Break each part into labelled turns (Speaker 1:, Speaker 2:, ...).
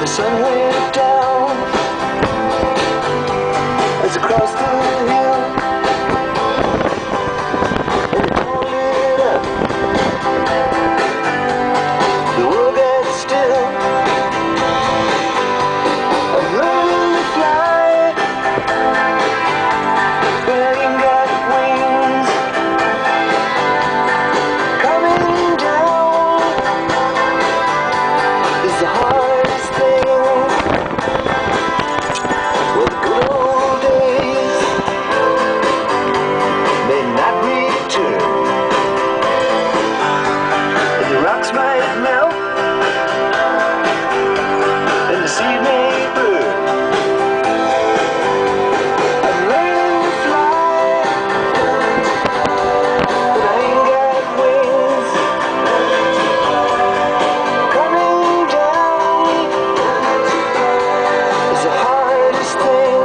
Speaker 1: The sun went down as across the hill, and it pointed up. The world got still. I'm learning to fly, but I ain't got wings. Coming down is the hardest thing. Well, the good old days may not return, and the rocks might melt, and the sea may burn. I'm learning to fly, but I ain't got wings. Coming down is the hardest thing.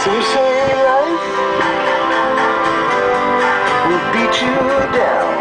Speaker 1: Some say life will beat you down.